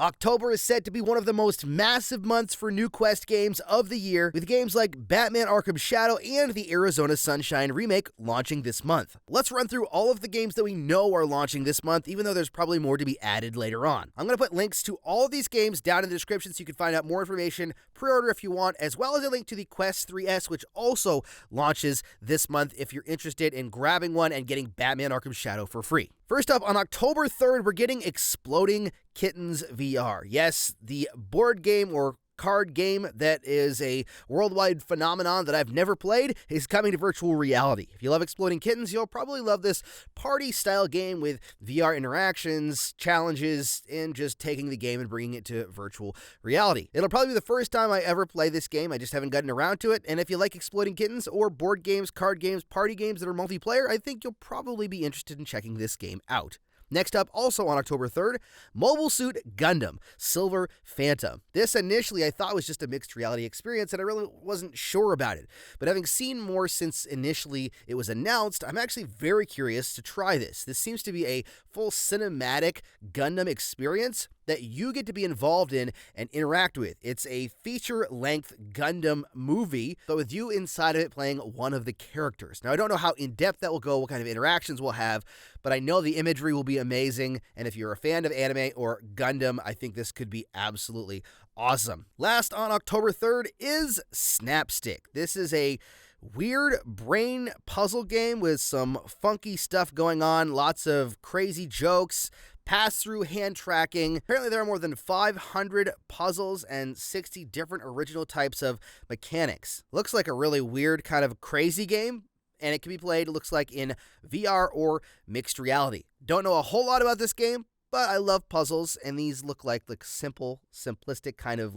October is set to be one of the most massive months for new Quest games of the year, with games like Batman Arkham Shadow and the Arizona Sunshine remake launching this month. Let's run through all of the games that we know are launching this month, even though there's probably more to be added later on. I'm going to put links to all of these games down in the description so you can find out more information, pre-order if you want, as well as a link to the Quest 3S, which also launches this month if you're interested in grabbing one and getting Batman Arkham Shadow for free. First up, on October 3rd, we're getting Exploding Kittens VR. Yes, the board game or card game that is a worldwide phenomenon that I've never played is coming to virtual reality. If you love Exploding Kittens, you'll probably love this party-style game with VR interactions, challenges, and just taking the game and bringing it to virtual reality. It'll probably be the first time I ever play this game. I just haven't gotten around to it, and if you like Exploding Kittens or board games, card games, party games that are multiplayer, I think you'll probably be interested in checking this game out. Next up, also on October 3rd, Mobile Suit Gundam Silver Phantom. This initially I thought was just a mixed reality experience, and I really wasn't sure about it. But having seen more since initially it was announced, I'm actually very curious to try this. This seems to be a full cinematic Gundam experience that you get to be involved in and interact with. It's a feature-length Gundam movie, but with you inside of it playing one of the characters. Now, I don't know how in-depth that will go, what kind of interactions we'll have, but I know the imagery will be amazing, and if you're a fan of anime or Gundam, I think this could be absolutely awesome. Last on October 3rd is Snapstick. This is a weird brain puzzle game with some funky stuff going on, lots of crazy jokes, pass-through hand tracking. Apparently there are more than 500 puzzles and 60 different original types of mechanics. Looks like a really weird kind of crazy game, and it can be played, it looks like, in VR or mixed reality. Don't know a whole lot about this game, but I love puzzles, and these look like simple, simplistic kind of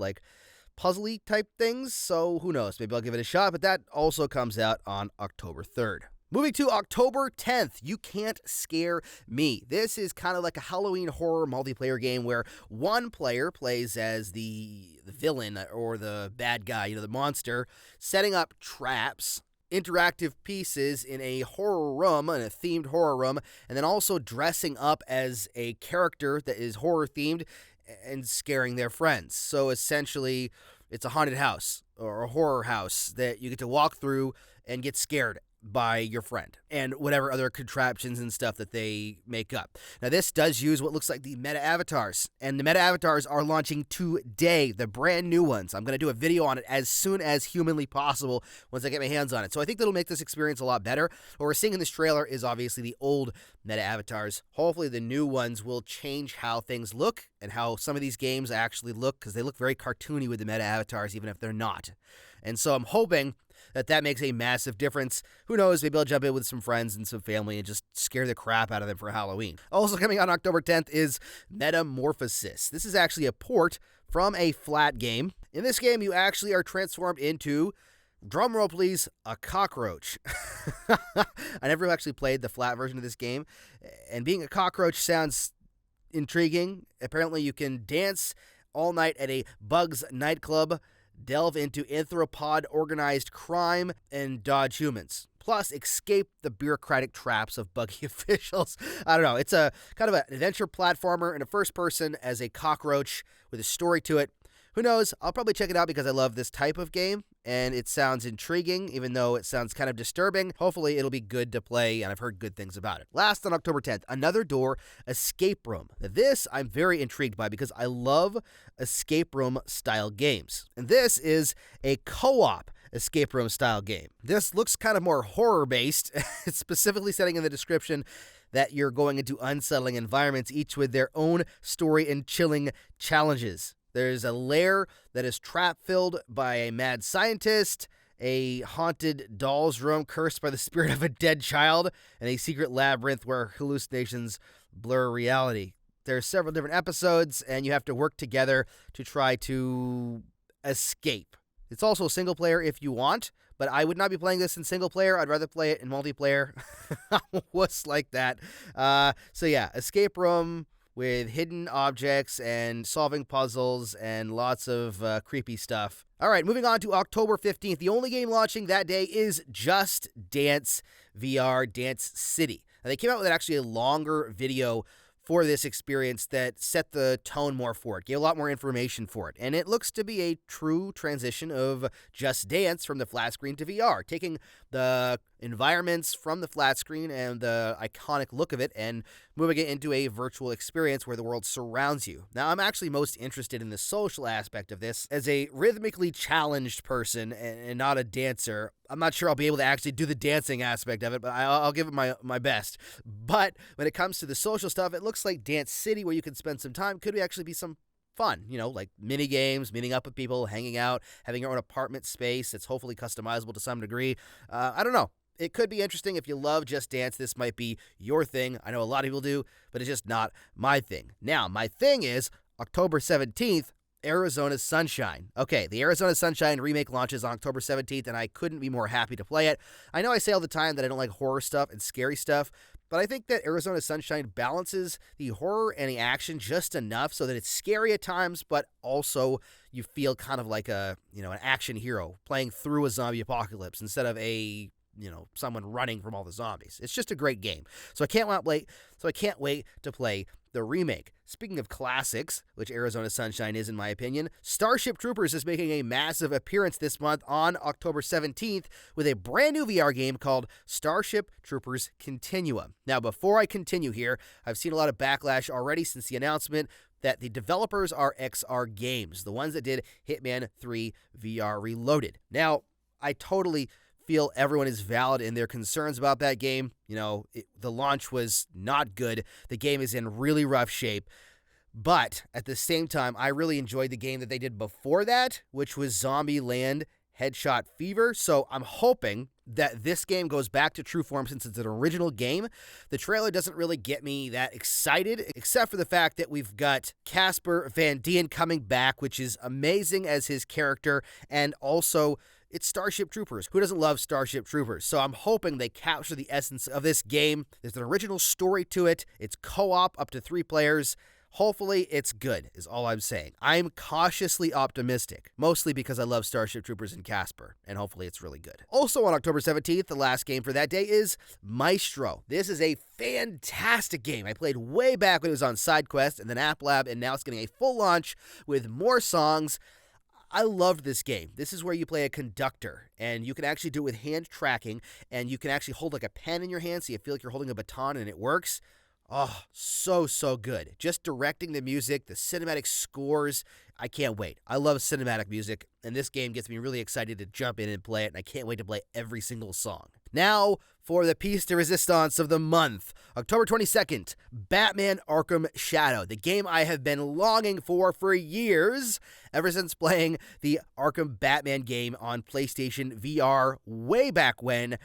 puzzly type things, so who knows, maybe I'll give it a shot, but that also comes out on October 3rd. Moving to October 10th, You Can't Scare Me. This is kind of like a Halloween horror multiplayer game where one player plays as the villain or the bad guy, the monster, setting up traps, interactive pieces in a horror room, in a themed horror room, and then also dressing up as a character that is horror themed and scaring their friends. So essentially, it's a haunted house or a horror house that you get to walk through and get scared by your friend and whatever other contraptions and stuff that they make up. Now, this does use what looks like the meta avatars, and the meta avatars are launching today, the brand new ones. I'm going to do a video on it as soon as humanly possible once I get my hands on it. So I think that'll make this experience a lot better. What we're seeing in this trailer is obviously the old meta avatars. Hopefully the new ones will change how things look and how some of these games actually look, because they look very cartoony with the meta avatars, even if they're not. And so I'm hoping that makes a massive difference. Who knows, maybe I'll jump in with some friends and some family and just scare the crap out of them for Halloween. Also coming out on October 10th is Metamorphosis. This is actually a port from a flat game. In this game, you actually are transformed into, drumroll please, a cockroach. I never actually played the flat version of this game, and being a cockroach sounds intriguing. Apparently you can dance all night at a Bugs nightclub, delve into anthropod organized crime, and dodge humans. Plus, escape the bureaucratic traps of buggy officials. I don't know. It's a kind of an adventure platformer in a first person as a cockroach with a story to it. Who knows? I'll probably check it out because I love this type of game, and it sounds intriguing, even though it sounds kind of disturbing. Hopefully, it'll be good to play, and I've heard good things about it. Last, on October 10th, Another Door Escape Room. Now, this I'm very intrigued by because I love escape room style games. And this is a co-op escape room style game. This looks kind of more horror-based. It's specifically setting in the description that you're going into unsettling environments, each with their own story and chilling challenges. There's a lair that is trap-filled by a mad scientist, a haunted doll's room cursed by the spirit of a dead child, and a secret labyrinth where hallucinations blur reality. There's several different episodes, and you have to work together to try to escape. It's also single player if you want, but I would not be playing this in single player. I'd rather play it in multiplayer. What's like that? So yeah, escape room with hidden objects and solving puzzles and lots of creepy stuff. All right, moving on to October 15th. The only game launching that day is Just Dance VR Dance City. Now, they came out with actually a longer video for this experience that set the tone more for it, gave a lot more information for it. And it looks to be a true transition of Just Dance from the flat screen to VR, taking the environments from the flat screen and the iconic look of it and moving it into a virtual experience where the world surrounds you. Now, I'm actually most interested in the social aspect of this. As a rhythmically challenged person and not a dancer, I'm not sure I'll be able to actually do the dancing aspect of it, but I'll give it my best. But when it comes to the social stuff, it looks like Dance City, where you can spend some time, could actually be some fun, like mini games, meeting up with people, hanging out, having your own apartment space that's hopefully customizable to some degree. I don't know. It could be interesting. If you love Just Dance, this might be your thing. I know a lot of people do, but it's just not my thing. Now, my thing is October 17th, Arizona Sunshine. Okay, the Arizona Sunshine remake launches on October 17th, and I couldn't be more happy to play it. I know I say all the time that I don't like horror stuff and scary stuff, but I think that Arizona Sunshine balances the horror and the action just enough so that it's scary at times, but also you feel kind of like an action hero playing through a zombie apocalypse instead of someone running from all the zombies. It's just a great game. So I can't wait to play the remake. Speaking of classics, which Arizona Sunshine is in my opinion, Starship Troopers is making a massive appearance this month on October 17th with a brand new VR game called Starship Troopers Continuum. Now, before I continue here, I've seen a lot of backlash already since the announcement that the developers are XR Games, the ones that did Hitman 3 VR Reloaded. Now, I totally feel everyone is valid in their concerns about that game. The launch was not good. The game is in really rough shape. But at the same time, I really enjoyed the game that they did before that, which was Zombieland Headshot Fever. So I'm hoping that this game goes back to true form since it's an original game. The trailer doesn't really get me that excited, except for the fact that we've got Casper Van Dien coming back, which is amazing as his character, and also it's Starship Troopers. Who doesn't love Starship Troopers? So I'm hoping they capture the essence of this game. There's an original story to it. It's co-op up to 3 players. Hopefully it's good, is all I'm saying. I'm cautiously optimistic, mostly because I love Starship Troopers and Casper, and hopefully it's really good. Also on October 17th, the last game for that day is Maestro. This is a fantastic game. I played way back when it was on SideQuest and then App Lab, and now it's getting a full launch with more songs. I loved this game. This is where you play a conductor, and you can actually do it with hand tracking, and you can actually hold like a pen in your hand so you feel like you're holding a baton, and it works. Oh, so good. Just directing the music, the cinematic scores, I can't wait. I love cinematic music, and this game gets me really excited to jump in and play it, and I can't wait to play every single song. Now, for the piece de resistance of the month, October 22nd, Batman Arkham Shadow, the game I have been longing for years, ever since playing the Arkham Batman game on PlayStation VR way back when.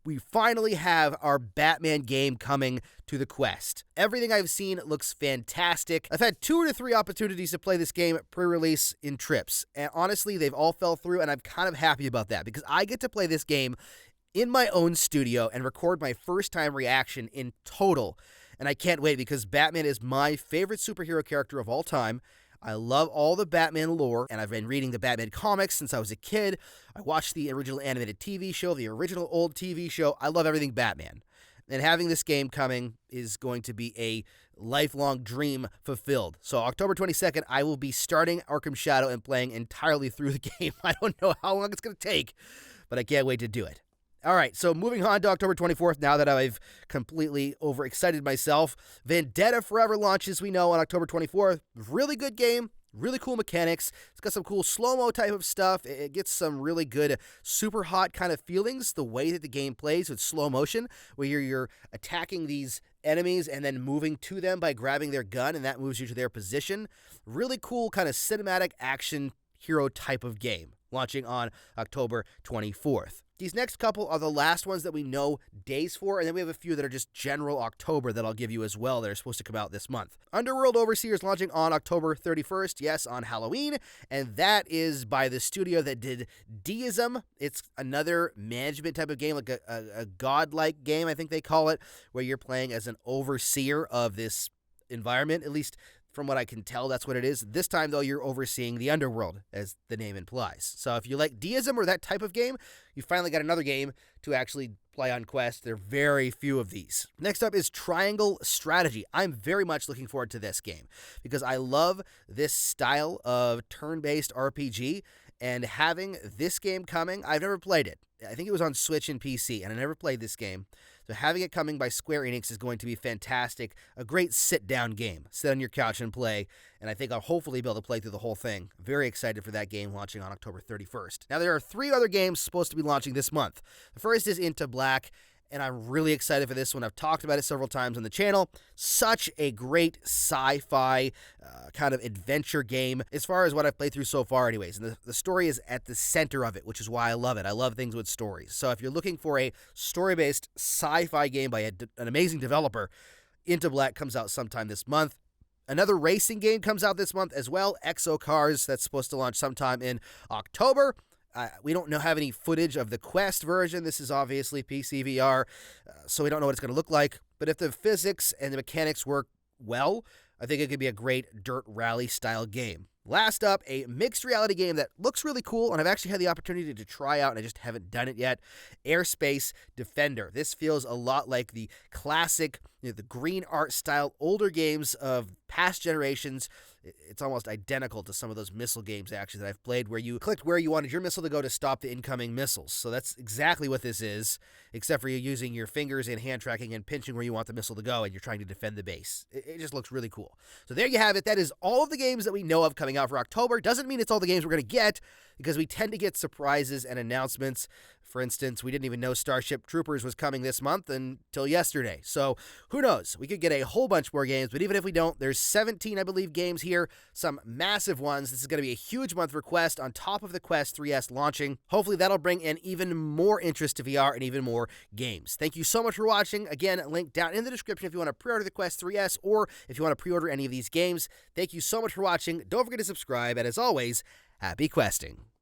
We finally have our Batman game coming to the Quest. Everything I've seen looks fantastic. I've had 2 to 3 opportunities to play this game pre-release in trips, and honestly, they've all fell through, and I'm kind of happy about that, because I get to play this game in my own studio and record my first time reaction in total, and I can't wait, because Batman is my favorite superhero character of all time. I love all the Batman lore, and I've been reading the Batman comics since I was a kid. I watched the original animated TV show, the original old TV show. I love everything Batman. And having this game coming is going to be a lifelong dream fulfilled. So October 22nd, I will be starting Arkham Shadow and playing entirely through the game. I don't know how long it's going to take, but I can't wait to do it. All right, so moving on to October 24th, now that I've completely overexcited myself, Vendetta Forever launches, we know, on October 24th. Really good game, really cool mechanics. It's got some cool slow-mo type of stuff. It gets some really good super hot kind of feelings, the way that the game plays with slow motion, where you're attacking these enemies and then moving to them by grabbing their gun, and that moves you to their position. Really cool kind of cinematic action hero type of game, launching on October 24th. These next couple are the last ones that we know days for, and then we have a few that are just general October that I'll give you as well that are supposed to come out this month. Underworld Overseers launching on October 31st, yes, on Halloween, and that is by the studio that did Deism. It's another management type of game, like a godlike game, I think they call it, where you're playing as an overseer of this environment. At least From what I can tell, that's what it is. This time, though, you're overseeing the underworld, as the name implies. So if you like deism or that type of game, you finally got another game to actually play on Quest. There are very few of these. Next up is Triangle Strategy. I'm very much looking forward to this game because I love this style of turn-based RPG, and having this game coming, I've never played it. I think it was on Switch and PC, and I never played this game. So having it coming by Square Enix is going to be fantastic. A great sit-down game. Sit on your couch and play, and I think I'll hopefully be able to play through the whole thing. Very excited for that game launching on October 31st. Now, there are 3 other games supposed to be launching this month. The first is Into Black, and I'm really excited for this one. I've talked about it several times on the channel. Such a great sci-fi kind of adventure game, as far as what I've played through so far anyways. And the story is at the center of it, which is why I love it. I love things with stories. So if you're looking for a story-based sci-fi game by an amazing developer, Into Black comes out sometime this month. Another racing game comes out this month as well, Exo Cars. That's supposed to launch sometime in October. We don't have any footage of the Quest version. This is obviously PC VR, so we don't know what it's going to look like. But if the physics and the mechanics work well, I think it could be a great dirt rally style game. Last up, a mixed reality game that looks really cool, and I've actually had the opportunity to try out, and I just haven't done it yet. Airspace Defender. This feels a lot like the classic, the green art style older games of past generations. It's almost identical to some of those missile games, actually, that I've played, where you clicked where you wanted your missile to go to stop the incoming missiles. So that's exactly what this is, except for you using your fingers and hand tracking and pinching where you want the missile to go, and you're trying to defend the base. It just looks really cool. So there you have it. That is all of the games that we know of coming out for October. Doesn't mean it's all the games we're going to get, because we tend to get surprises and announcements. For instance, we didn't even know Starship Troopers was coming this month until yesterday. So who knows? We could get a whole bunch more games, but even if we don't, there's 17, I believe, games here, some massive ones. This is going to be a huge month for Quest on top of the Quest 3S launching. Hopefully that'll bring in even more interest to VR and even more games. Thank you so much for watching. Again, link down in the description if you want to pre-order the Quest 3S or if you want to pre-order any of these games. Thank you so much for watching. Don't forget to subscribe, and as always, happy questing.